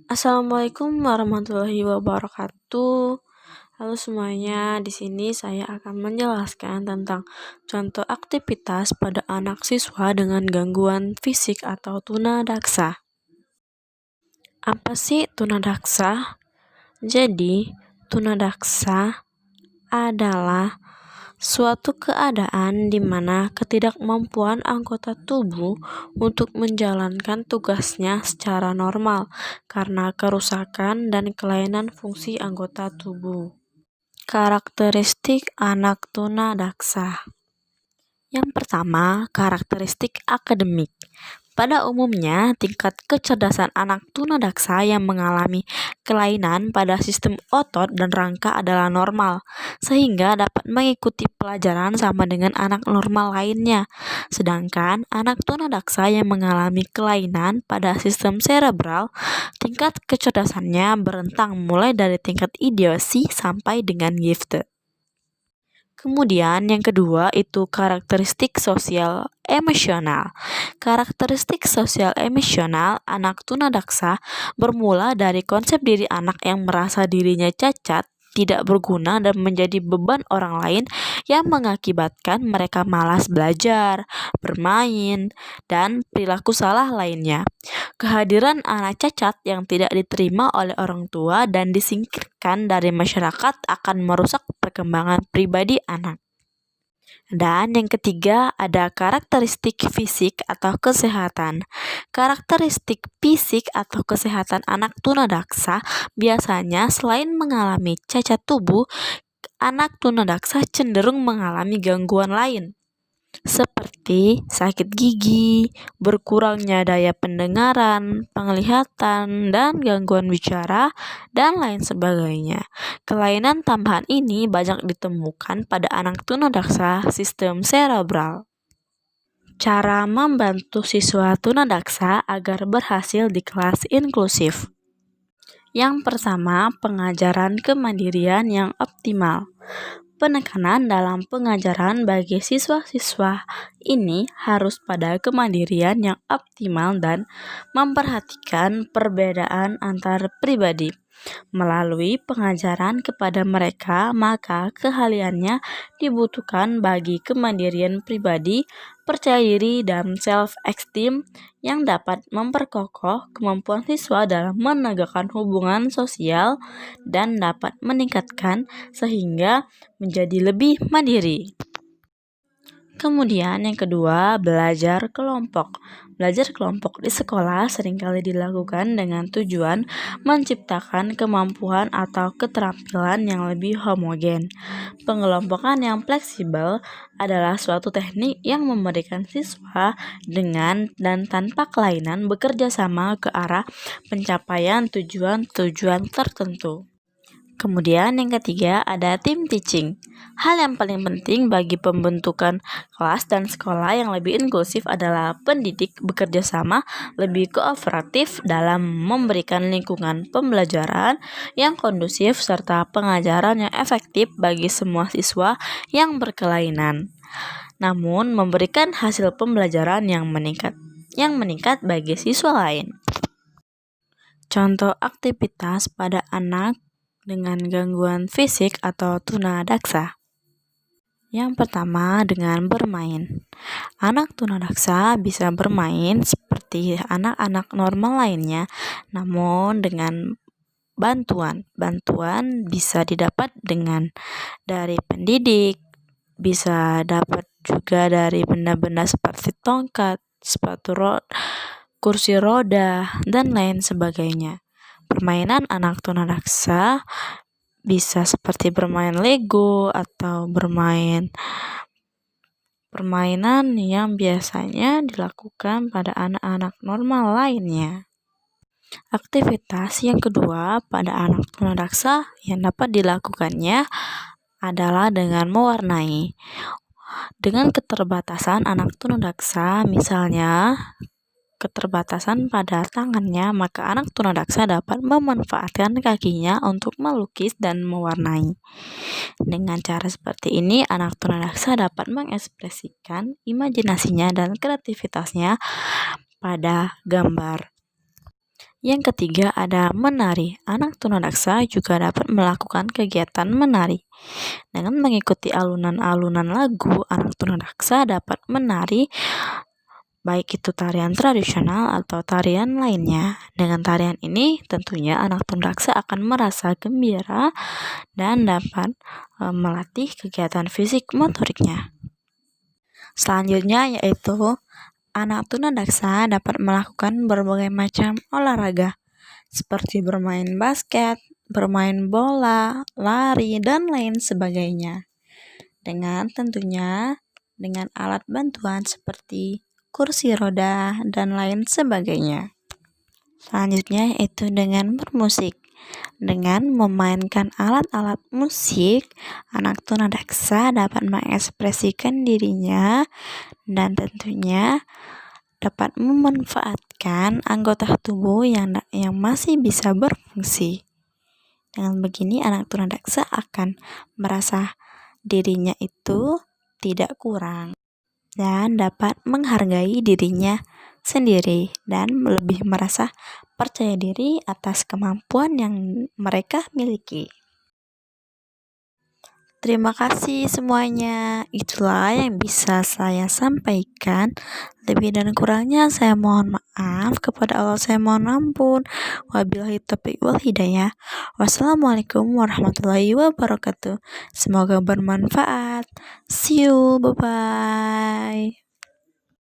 Assalamualaikum warahmatullahi wabarakatuh. Halo semuanya, di sini saya akan menjelaskan tentang contoh aktivitas pada anak siswa dengan gangguan fisik atau tunadaksa. Apa sih tunadaksa? Jadi, tunadaksa adalah suatu keadaan di mana ketidakmampuan anggota tubuh untuk menjalankan tugasnya secara normal karena kerusakan dan kelainan fungsi anggota tubuh. Karakteristik anak tunadaksa. Yang pertama, karakteristik akademik. Pada umumnya, tingkat kecerdasan anak tunadaksa yang mengalami kelainan pada sistem otot dan rangka adalah normal, sehingga dapat mengikuti pelajaran sama dengan anak normal lainnya. Sedangkan anak tunadaksa yang mengalami kelainan pada sistem serebral, tingkat kecerdasannya berentang mulai dari tingkat idiosi sampai dengan gifted. Kemudian yang kedua itu karakteristik sosial emosional. Karakteristik sosial emosional anak tunadaksa bermula dari konsep diri anak yang merasa dirinya cacat, tidak berguna dan menjadi beban orang lain yang mengakibatkan mereka malas belajar, bermain, dan perilaku salah lainnya. Kehadiran anak cacat yang tidak diterima oleh orang tua dan disingkirkan dari masyarakat akan merusak perkembangan pribadi anak. Dan yang ketiga ada karakteristik fisik atau kesehatan. Karakteristik fisik atau kesehatan anak tunadaksa biasanya selain mengalami cacat tubuh, anak tunadaksa cenderung mengalami gangguan lain seperti sakit gigi, berkurangnya daya pendengaran, penglihatan, dan gangguan bicara, dan lain sebagainya. Kelainan tambahan ini banyak ditemukan pada anak tunadaksa sistem serebral. Cara membantu siswa tunadaksa agar berhasil di kelas inklusif. Yang pertama, pengajaran kemandirian yang optimal. Penekanan dalam pengajaran bagi siswa-siswa ini harus pada kemandirian yang optimal dan memperhatikan perbedaan antar pribadi. Melalui pengajaran kepada mereka, maka keahliannya dibutuhkan bagi kemandirian pribadi, percaya diri, dan self-esteem yang dapat memperkokoh kemampuan siswa dalam menegakkan hubungan sosial dan dapat meningkatkan sehingga menjadi lebih mandiri. Kemudian yang kedua, belajar kelompok. Belajar kelompok di sekolah seringkali dilakukan dengan tujuan menciptakan kemampuan atau keterampilan yang lebih homogen. Pengelompokan yang fleksibel adalah suatu teknik yang memberikan siswa dengan dan tanpa kelainan bekerja sama ke arah pencapaian tujuan-tujuan tertentu. Kemudian yang ketiga ada team teaching. Hal yang paling penting bagi pembentukan kelas dan sekolah yang lebih inklusif adalah pendidik bekerja sama lebih kooperatif dalam memberikan lingkungan pembelajaran yang kondusif serta pengajaran yang efektif bagi semua siswa yang berkelainan. Namun memberikan hasil pembelajaran yang meningkat bagi siswa lain. Contoh aktivitas pada anak dengan gangguan fisik atau tunadaksa. Yang pertama dengan bermain. Anak tunadaksa bisa bermain seperti anak-anak normal lainnya, namun dengan bantuan. Bantuan bisa didapat dari pendidik, bisa dapat juga dari benda-benda seperti tongkat, kursi roda, dan lain sebagainya. Permainan anak tunadaksa bisa seperti bermain Lego atau bermain permainan yang biasanya dilakukan pada anak-anak normal lainnya. Aktivitas yang kedua pada anak tunadaksa yang dapat dilakukannya adalah dengan mewarnai. Dengan keterbatasan anak tunadaksa, misalnya keterbatasan pada tangannya, maka anak tunadaksa dapat memanfaatkan kakinya untuk melukis dan mewarnai. Dengan cara seperti ini, anak tunadaksa dapat mengekspresikan imajinasinya dan kreativitasnya pada gambar. Yang ketiga ada menari. Anak tunadaksa juga dapat melakukan kegiatan menari. Dengan mengikuti alunan-alunan lagu, anak tunadaksa dapat menari baik itu tarian tradisional atau tarian lainnya. Dengan tarian ini tentunya anak tunadaksa akan merasa gembira dan dapat melatih kegiatan fisik motoriknya. Selanjutnya yaitu anak tunadaksa dapat melakukan berbagai macam olahraga seperti bermain basket, bermain bola, lari, dan lain sebagainya. Dengan alat bantuan seperti kursi roda dan lain sebagainya. Selanjutnya yaitu dengan bermusik. Dengan memainkan alat-alat musik, anak tunadaksa dapat mengekspresikan dirinya dan tentunya dapat memanfaatkan anggota tubuh yang masih bisa berfungsi. Dengan begini anak tunadaksa akan merasa dirinya itu tidak kurang dan dapat menghargai dirinya sendiri dan lebih merasa percaya diri atas kemampuan yang mereka miliki. Terima kasih semuanya. Itulah yang bisa saya sampaikan. Lebih dan kurangnya saya mohon maaf. Kepada Allah saya mohon ampun. Wabillahi taufiq wal hidayah. Wassalamualaikum warahmatullahi wabarakatuh. Semoga bermanfaat. See you. Bye-bye.